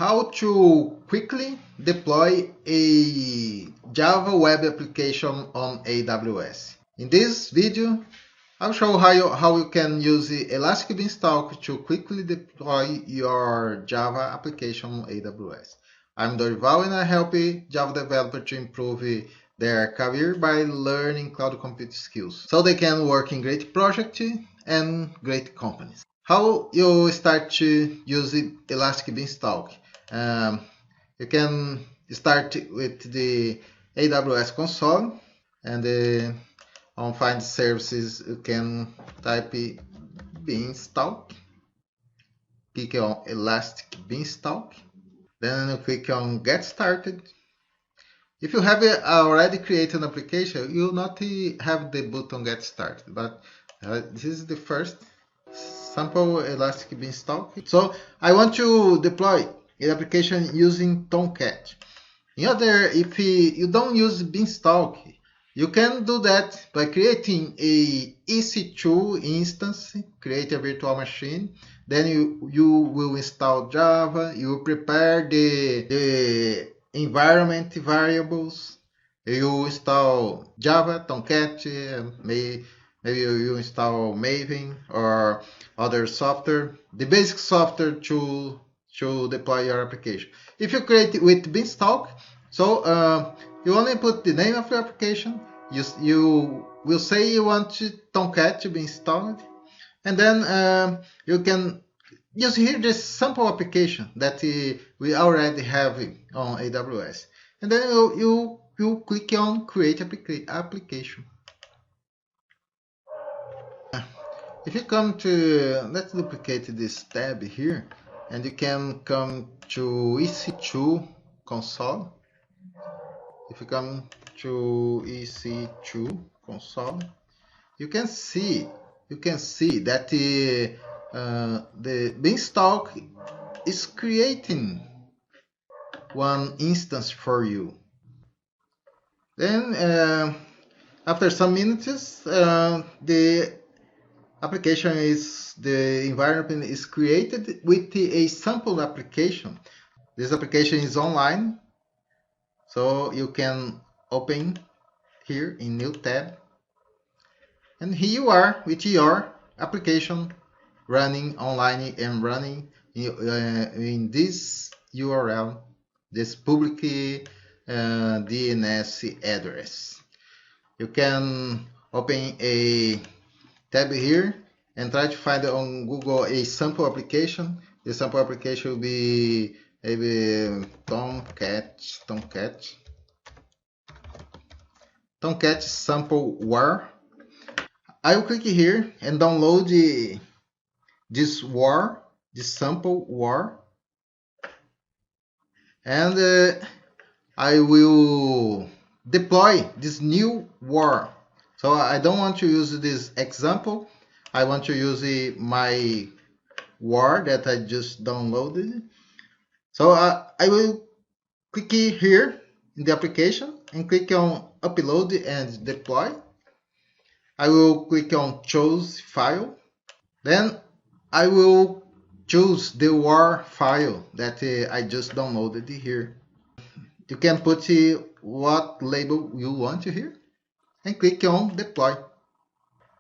how to quickly deploy a Java web application on AWS. In this video, I'll show how you can use the Elastic Beanstalk to quickly deploy your Java application on AWS. I'm Dorival and I help Java developers to improve their career by learning cloud computing skills so they can work in great projects and great companies. How you start to use the Elastic Beanstalk? You can start with the AWS console, and on Find Services you can type Beanstalk, click on Elastic Beanstalk, then you click on Get Started. If you have already created an application, you will not have the button Get Started, but this is the first sample Elastic Beanstalk. So I want to deploy an application using Tomcat. If you don't use Beanstalk, you can do that by creating a EC2 instance, create a virtual machine. Then you will install Java, you will prepare the environment variables, you install Java, Tomcat, maybe you install Maven or other software, the basic software to deploy your application. If you create it with Beanstalk, so you only put the name of your application, you will say you want Tomcat to be installed, and then you can use here this sample application that we already have on AWS, and then you click on Create Application. If you come to, let's duplicate this tab here, and you can come to EC2 console. If you come to EC2 console, you can see that the Beanstalk is creating one instance for you. Then after some minutes, the environment is created with a sample application. This application is online, so you can open here in new tab, and here you are with your application running online and running in this URL, this public DNS address. You can open a tab here and try to find on Google a sample application. The sample application will be maybe Tomcat sample war. I will click here and download this sample war, and I will deploy this new war. So I don't want to use this example. I want to use my war that I just downloaded. So I will click here in the application and click on Upload and Deploy. I will click on Choose File. Then I will choose the war file that I just downloaded here. You can put what label you want here and click on Deploy.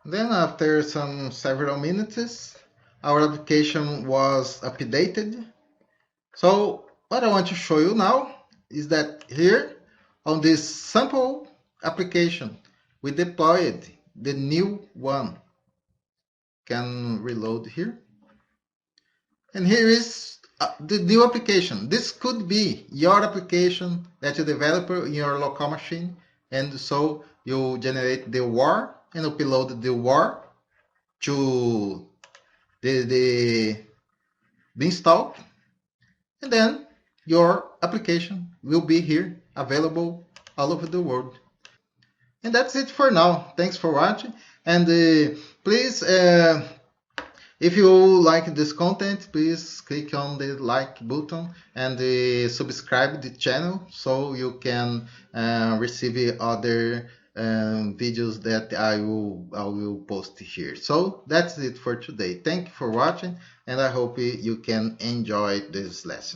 Then after several minutes, our application was updated. So what I want to show you now is that here on this sample application, we deployed the new one. Can reload here. And here is the new application. This could be your application that you develop in your local machine, and so you generate the war and upload the war to the Beanstalk, and then your application will be here available all over the world. And that's it for now. Thanks for watching, and please, if you like this content, please click on the like button and subscribe the channel so you can receive other videos that I will post here. So that's it for today. Thank you for watching, and I hope you can enjoy this lesson.